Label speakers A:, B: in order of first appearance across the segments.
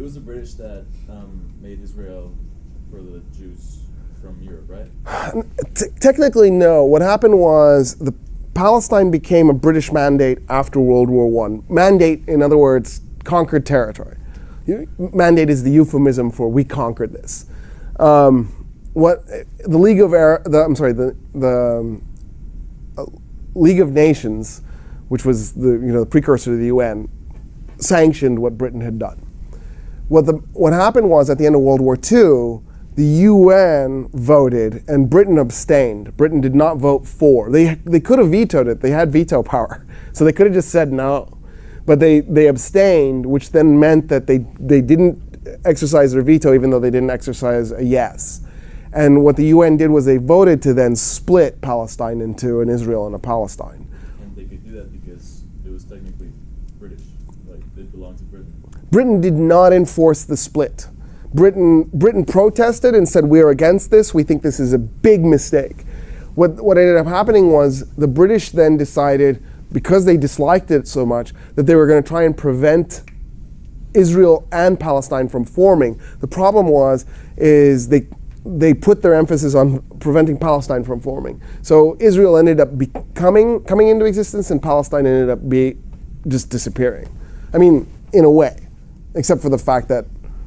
A: was the British that made Israel for the Jews from Europe, right?
B: Technically, no. What happened was the Palestine became a British mandate after World War I. Mandate, in other words, conquered territory. Mandate is the euphemism for we conquered this. What the League of League of Nations, which was the precursor to the UN, sanctioned what Britain had done. What happened was at the end of World War II, the UN voted and Britain abstained. Britain did not vote for. They could have vetoed it. They had veto power, so they could have just said no. But they abstained, which then meant that they didn't exercise their veto, even though they didn't exercise a yes. And what the UN did was they voted to then split Palestine into an Israel and a Palestine.
A: And they could do that because it was technically British, like it belonged to Britain.
B: Britain did not enforce the split. Britain protested and said, we're against this, we think this is a big mistake. What ended up happening was the British then decided, because they disliked it so much, that they were going to try and prevent Israel and Palestine from forming. The problem is they put their emphasis on preventing Palestine from forming. So Israel ended up coming into existence, and Palestine ended up just disappearing. I mean, in a way, except for the fact that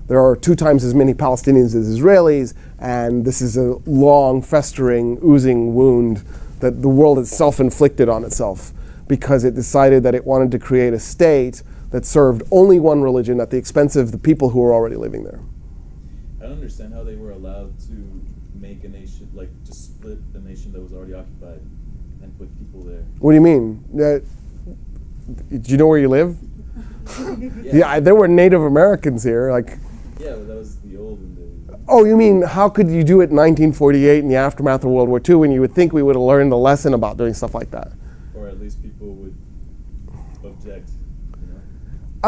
B: there are 2 times as many Palestinians as Israelis, and this is a long, festering, oozing wound that the world has self-inflicted on itself because it decided that it wanted to create a state that served only one religion at the expense of the people who were already living there.
A: I don't understand how they were allowed to make a nation, like just split a nation that was already occupied and put people there.
B: What do you mean? Do you know where you live? Yeah, there were Native Americans here.
A: Yeah, but that was the olden days.
B: Oh, you mean how could you do it in 1948 in the aftermath of World War II when you would think we would have learned a lesson about doing stuff like that?
A: Or at least people would object.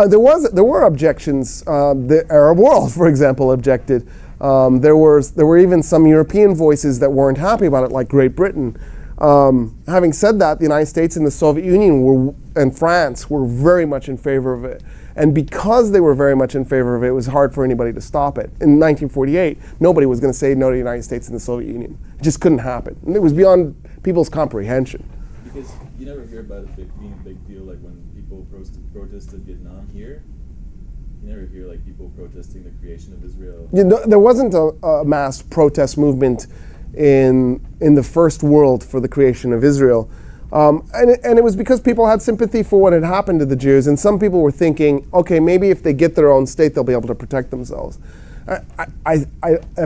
B: There were objections. The Arab world, for example, objected. There were even some European voices that weren't happy about it, like Great Britain. Having said that, the United States and the Soviet Union and France were very much in favor of it. And because they were very much in favor of it, it was hard for anybody to stop it. In 1948, nobody was going to say no to the United States and the Soviet Union. It just couldn't happen. And it was beyond people's comprehension.
A: Because you never hear about it being a big deal, like when people protested Vietnam here. You never hear like people protesting the creation of Israel.
B: There wasn't a mass protest movement in the first world for the creation of Israel. And it was because people had sympathy for what had happened to the Jews, and some people were thinking, okay, maybe if they get their own state, they'll be able to protect themselves. I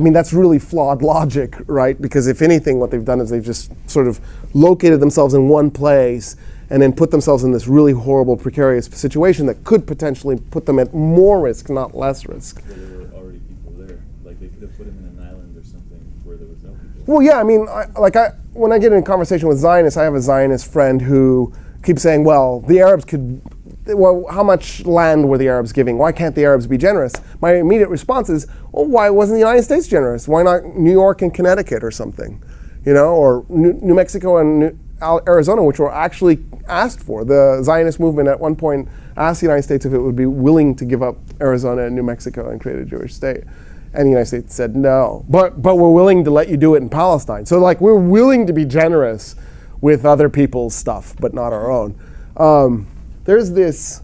B: mean, that's really flawed logic, right? Because if anything, what they've done is they've just sort of located themselves in one place and then put themselves in this really horrible, precarious situation that could potentially put them at more risk, not less risk.
A: Where there were already people there. Like they could have put them in an island or something where there was no people.
B: Well, yeah, I mean, when I get in conversation with Zionists, I have a Zionist friend who keeps saying, well, how much land were the Arabs giving? Why can't the Arabs be generous? My immediate response is, well, why wasn't the United States generous? Why not New York and Connecticut or something? Or New Mexico and Arizona, which were actually asked for. The Zionist movement at one point asked the United States if it would be willing to give up Arizona and New Mexico and create a Jewish state. And the United States said no, but we're willing to let you do it in Palestine. So we're willing to be generous with other people's stuff, but not our own. There's this,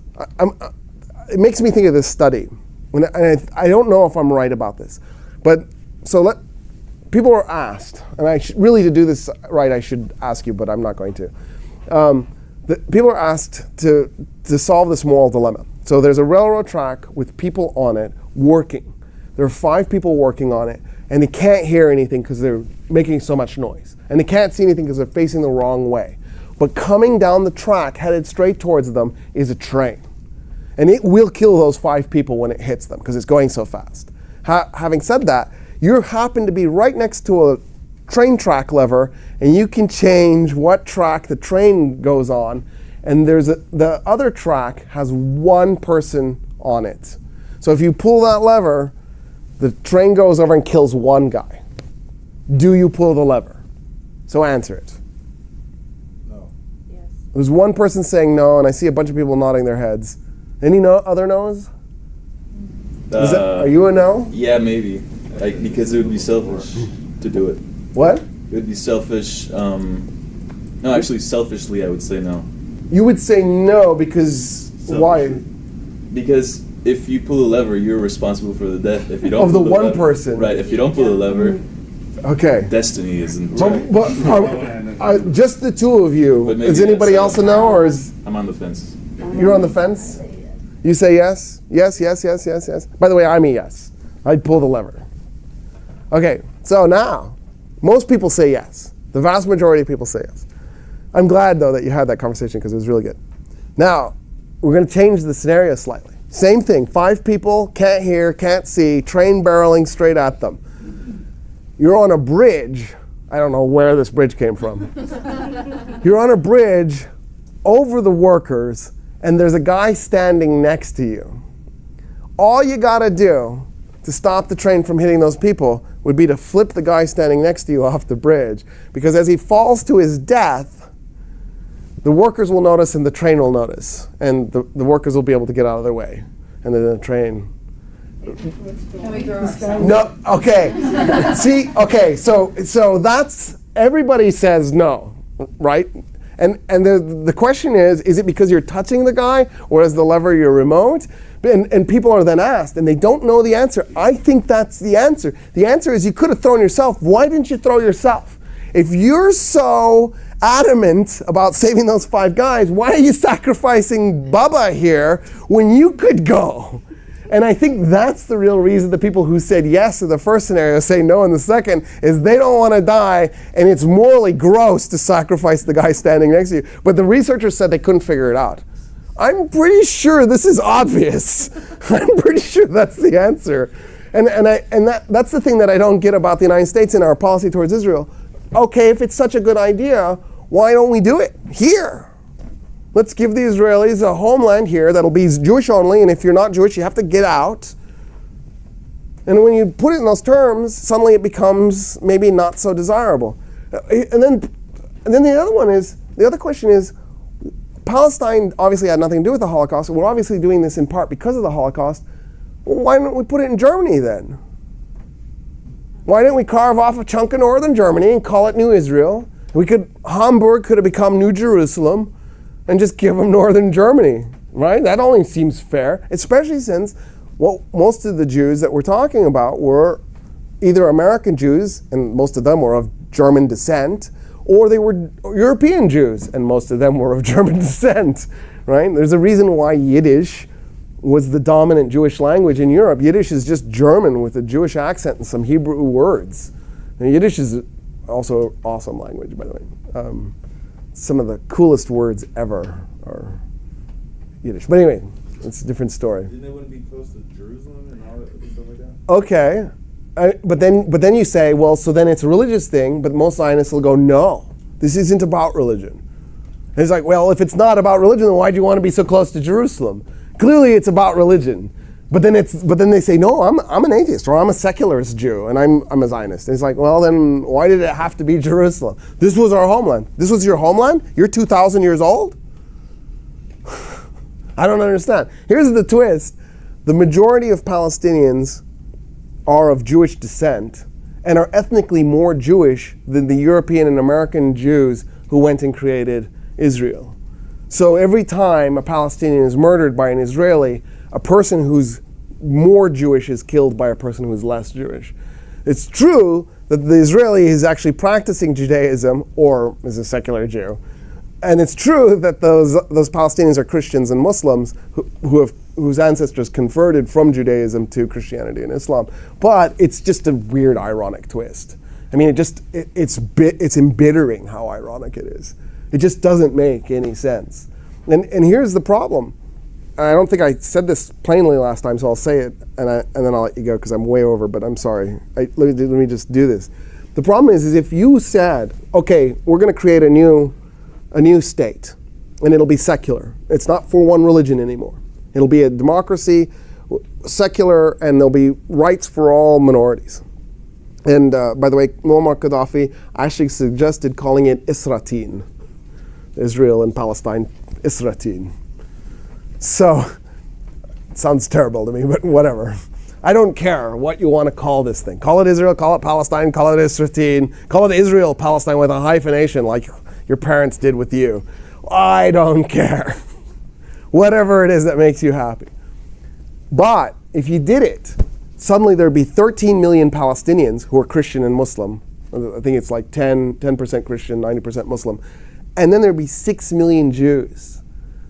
B: it makes me think of this study. And I don't know if I'm right about this, but people are asked, and really to do this right, I should ask you, but I'm not going to. People are asked to solve this moral dilemma. So there's a railroad track with people on it working. There are 5 people working on it, and they can't hear anything because they're making so much noise. And they can't see anything because they're facing the wrong way. But coming down the track, headed straight towards them, is a train. And it will kill those 5 people when it hits them because it's going so fast. Having said that, you happen to be right next to a train track lever, and you can change what track the train goes on. And the other track has 1 person on it. So if you pull that lever, the train goes over and kills 1 guy. Do you pull the lever? So answer it.
A: No.
C: Yes.
B: There's 1 person saying no, and I see a bunch of people nodding their heads. Any other no's? Are you a no?
A: Yeah, maybe. Because it would be selfish to do it.
B: What?
A: It would be selfish. No, actually, selfishly, I would say no.
B: You would say no because why?
A: Because if you pull a lever, you're responsible for the death. If you don't
B: Of the
A: pull
B: one
A: lever,
B: person.
A: right? If you don't pull the lever,
B: okay.
A: destiny isn't.
B: But just the two of you.
A: But maybe
B: Is anybody
A: yes,
B: else a no, or is
A: I'm on the fence.
B: you're on the fence? You say yes? Yes, yes, yes, yes, yes. By the way, I'm a yes. I'd pull the lever. Okay, so now, most people say yes. The vast majority of people say yes. I'm glad, though, that you had that conversation because it was really good. Now, we're going to change the scenario slightly. Same thing, 5 people, can't hear, can't see, train barreling straight at them. You're on a bridge. I don't know where this bridge came from. You're on a bridge over the workers, and there's a guy standing next to you. All you got to do to stop the train from hitting those people would be to flip the guy standing next to you off the bridge. Because as he falls to his death, the workers will notice and the train will notice. And the workers will be able to get out of their way. And then the train...
C: Can we throw our
B: No, okay. See, okay, so that's... Everybody says no, right? And the question is it because you're touching the guy, or is the lever your remote? And people are then asked, and they don't know the answer. I think that's the answer. The answer is you could have thrown yourself. Why didn't you throw yourself? If you're so adamant about saving those 5 guys, why are you sacrificing Bubba here when you could go? And I think that's the real reason the people who said yes in the first scenario say no in the second, is they don't want to die, and it's morally gross to sacrifice the guy standing next to you. But the researchers said they couldn't figure it out. I'm pretty sure this is obvious. I'm pretty sure that's the answer. And that's the thing that I don't get about the United States and our policy towards Israel. Okay, if it's such a good idea, why don't we do it here? Let's give the Israelis a homeland here that'll be Jewish only, and if you're not Jewish, you have to get out. And when you put it in those terms, suddenly it becomes maybe not so desirable. And then the other question is, Palestine obviously had nothing to do with the Holocaust. We're obviously doing this in part because of the Holocaust. Well, why don't we put it in Germany then? Why didn't we carve off a chunk of northern Germany and call it New Israel? Hamburg could have become New Jerusalem and just give them northern Germany, right? That only seems fair, especially since most of the Jews that we're talking about were either American Jews, and most of them were of German descent, or they were European Jews, and most of them were of German descent, right? There's a reason why Yiddish was the dominant Jewish language in Europe. Yiddish is just German with a Jewish accent and some Hebrew words. And Yiddish is also an awesome language, by the way. Some of the coolest words ever are Yiddish. But anyway, it's a different story.
A: Didn't they want to be close to Jerusalem and all that stuff like that?
B: Okay. But then you say, well, so then it's a religious thing, but most Zionists will go, no, this isn't about religion. And it's like, well, if it's not about religion, then why do you want to be so close to Jerusalem? Clearly it's about religion. But then they say, no, I'm an atheist, or I'm a secularist Jew, and I'm a Zionist. And it's like, well, then why did it have to be Jerusalem? This was our homeland. This was your homeland? You're 2,000 years old? I don't understand. Here's the twist. The majority of Palestinians are of Jewish descent and are ethnically more Jewish than the European and American Jews who went and created Israel. So every time a Palestinian is murdered by an Israeli, a person who's more Jewish is killed by a person who's less Jewish. It's true that the Israeli is actually practicing Judaism or is a secular Jew. And it's true that those Palestinians are Christians and Muslims whose ancestors converted from Judaism to Christianity and Islam. But it's just a weird, ironic twist. I mean, it's embittering how ironic it is. It just doesn't make any sense. And here's the problem. I don't think I said this plainly last time, so I'll say it, and then I'll let you go because I'm way over, but I'm sorry. Let me just do this. The problem is if you said, okay, we're going to create a new state, and it'll be secular. It's not for one religion anymore. It'll be a democracy, secular, and there'll be rights for all minorities. And by the way, Muammar Gaddafi actually suggested calling it Isra'tin. Israel and Palestine, Isra'tin. So, it sounds terrible to me, but whatever. I don't care what you want to call this thing. Call it Israel, call it Palestine, call it Israel, call it Israel, Palestine with a hyphenation like your parents did with you. I don't care. Whatever it is that makes you happy. But if you did it, suddenly there'd be 13 million Palestinians who are Christian and Muslim. I think it's like 10% Christian, 90% Muslim. And then there'd be 6 million Jews.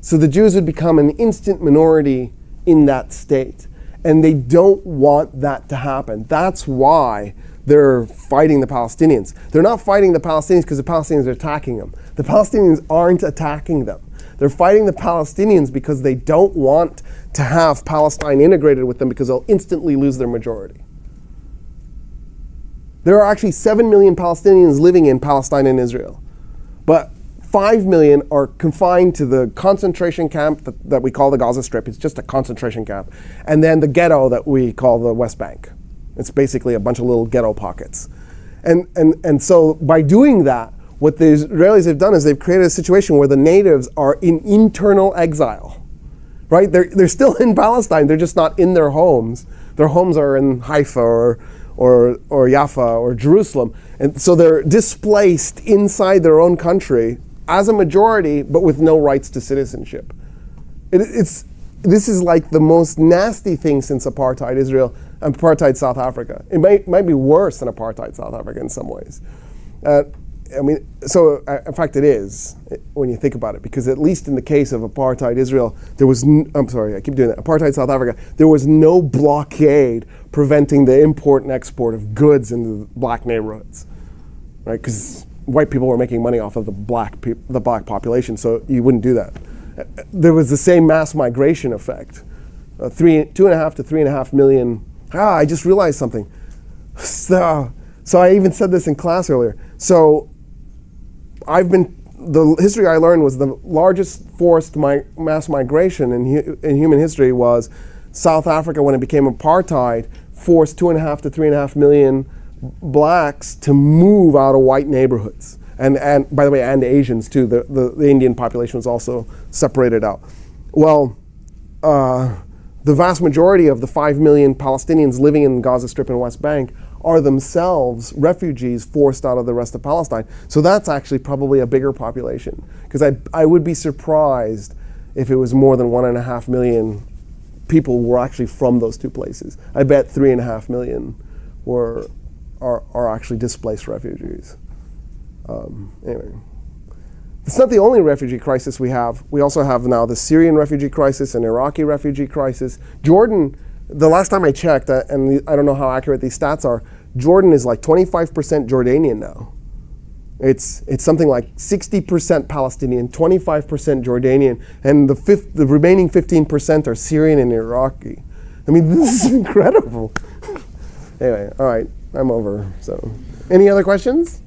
B: So the Jews would become an instant minority in that state. And they don't want that to happen. That's why they're fighting the Palestinians. They're not fighting the Palestinians because the Palestinians are attacking them. The Palestinians aren't attacking them. They're fighting the Palestinians because they don't want to have Palestine integrated with them because they'll instantly lose their majority. There are actually 7 million Palestinians living in Palestine and Israel. But 5 million are confined to the concentration camp that we call the Gaza Strip. It's just a concentration camp. And then the ghetto that we call the West Bank. It's basically a bunch of little ghetto pockets. And so by doing that, what the Israelis have done is they've created a situation where the natives are in internal exile. Right? They're still in Palestine. They're just not in their homes. Their homes are in Haifa or Jaffa or Jerusalem. And so they're displaced inside their own country as a majority, but with no rights to citizenship. This is like the most nasty thing since apartheid Israel, apartheid South Africa. It might be worse than apartheid South Africa in some ways. In fact it is, when you think about it, because at least in the case of apartheid Israel, apartheid South Africa, there was no blockade preventing the import and export of goods into the black neighborhoods, right? Because white people were making money off of the black population, so you wouldn't do that. There was the same mass migration effect, 2.5 to 3.5 million. I just realized something. So I even said this in class earlier. So the history I learned was the largest forced mass migration in human history was South Africa when it became apartheid, forced 2.5 to 3.5 million blacks to move out of white neighborhoods. And by the way, and Asians too. The Indian population was also separated out. Well, the vast majority of the 5 million Palestinians living in the Gaza Strip and West Bank are themselves refugees forced out of the rest of Palestine. So that's actually probably a bigger population. Because I would be surprised if it was more than 1.5 million people were actually from those two places. I bet 3.5 million are actually displaced refugees. Anyway, it's not the only refugee crisis we have. We also have now the Syrian refugee crisis and Iraqi refugee crisis. Jordan, the last time I checked, and I don't know how accurate these stats are, Jordan is like 25% Jordanian now. It's something like 60% Palestinian, 25% Jordanian, and the remaining 15% are Syrian and Iraqi. I mean, this is incredible. Anyway, all right, I'm over. So, any other questions?